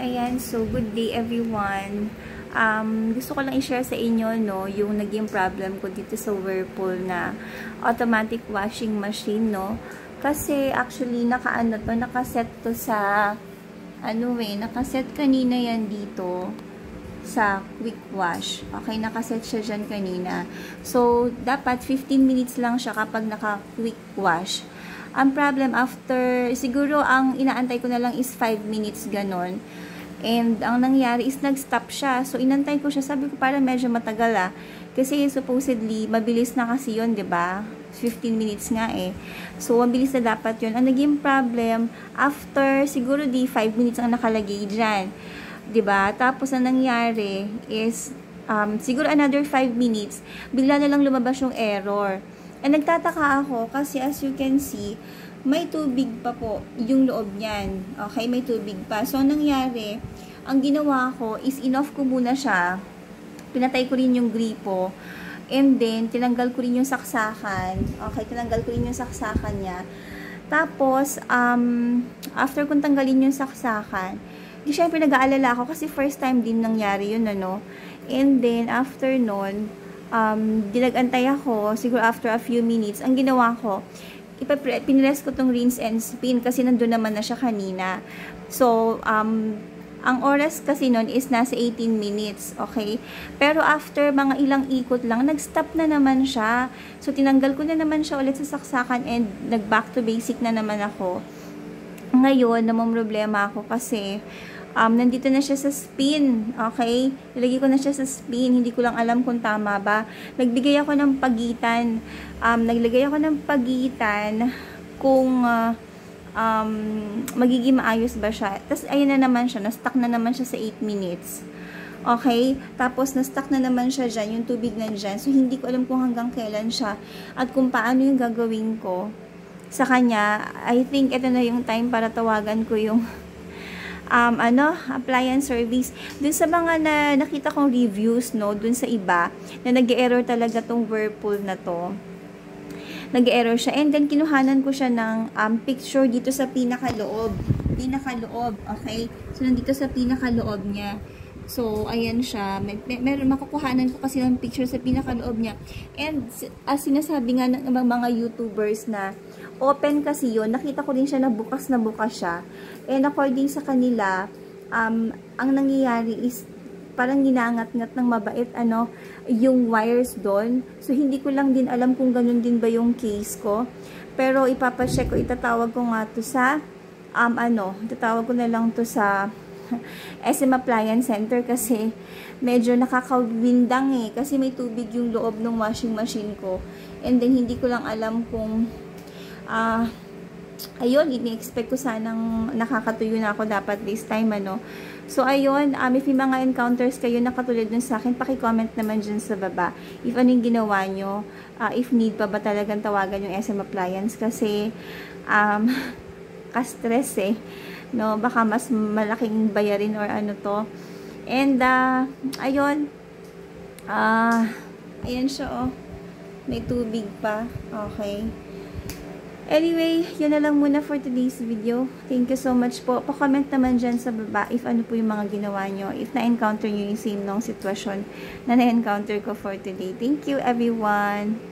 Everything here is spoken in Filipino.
Ayan, so good day everyone. Gusto ko lang i-share sa inyo no, yung naging problem ko dito sa Whirlpool na automatic washing machine, no. Kasi actually nakaset to sa nakaset kanina yan dito sa quick wash. Okay, nakaset siya dyan kanina. So, dapat 15 minutes lang siya kapag naka-quick wash. Ang problem after, siguro ang inaantay ko na lang is 5 minutes ganon. And ang nangyari is nag-stop siya. So, inantay ko siya. Sabi ko para medyo matagal Kasi supposedly, mabilis na kasi yun, 'di ba? 15 minutes nga So, mabilis na dapat yun. Ang naging problem, after siguro 5 minutes ang nakalagay dyan. 'Di ba? Tapos, ang nangyari is, siguro another 5 minutes, bigla na lang lumabas yung error. And nagtataka ako kasi as you can see, may tubig pa po yung loob niyan. Okay, may tubig pa. So, nangyari, ang ginawa ko is in-off ko muna siya. Pinatay ko rin yung gripo. And then, tinanggal ko rin yung saksakan. Okay, tinanggal ko rin yung saksakan niya. Tapos, after kong tanggalin yung saksakan, di syempre nag-aalala ako kasi first time din nangyari yun, And then, after nun, dinag-antay ako, siguro after a few minutes, ang ginawa ko, pinress ko tong rinse and spin kasi nandun naman na siya kanina. So, ang oras kasi nun is nasa 18 minutes, okay? Pero after mga ilang ikot lang, nag-stop na naman siya. So, tinanggal ko na naman siya ulit sa saksakan and nag-back to basic na naman ako. Ngayon, namumroblema ako kasi nandito na siya sa spin, okay? Nilagay ko na siya sa spin, hindi ko lang alam kung tama ba. Nagbigay ako ng pagitan, naglagay ako ng pagitan kung magiging maayos ba siya. Tapos, ayun na naman siya, na-stuck na naman siya sa 8 minutes. Okay? Tapos, na-stuck na naman siya dyan, yung tubig na dyan. So, hindi ko alam kung hanggang kailan siya at kung paano yung gagawin ko sa kanya. I think ito na yung time para tawagan ko yung appliance service. Dun sa mga nakita kong reviews, dun sa iba, na nag-error talaga tong Whirlpool na to. Nag-error siya. And then, kinuhanan ko siya ng picture dito sa pinakaloob. Pinakaloob, okay? So, nandito sa pinakaloob niya. So, ayan siya. Meron, makukuhanan ko kasi ng picture sa pinakaloob niya. And, as sinasabi nga ng mga YouTubers na open kasi yun, nakita ko din siya na bukas siya. And according sa kanila, ang nangyayari is parang ginangat-ngat ng mabait yung wires doon. So, hindi ko lang din alam kung ganun din ba yung case ko. Pero, ipapacheck ko, itatawag ko nga to sa, itatawag ko na lang to sa SM Appliance Center kasi medyo nakakawindang kasi may tubig yung loob ng washing machine ko. And then, hindi ko lang alam kung ayun, ini-expect ko sanang nakakatuyo na ako dapat this time, So, ayun, if may mga encounters kayo na katulad dun sa akin, paki-comment naman dyan sa baba. If ano yung ginawa nyo, if need pa ba talagang tawagan yung SM Appliance kasi, ka-stress no? Baka mas malaking bayarin or to. And, ayun, ayan siya, may tubig pa. Okay. Anyway, yun na lang muna for today's video. Thank you so much po. Pa-comment naman dyan sa baba if ano po yung mga ginawa nyo. If na-encounter nyo yung same nung sitwasyon na na-encounter ko for today. Thank you, everyone!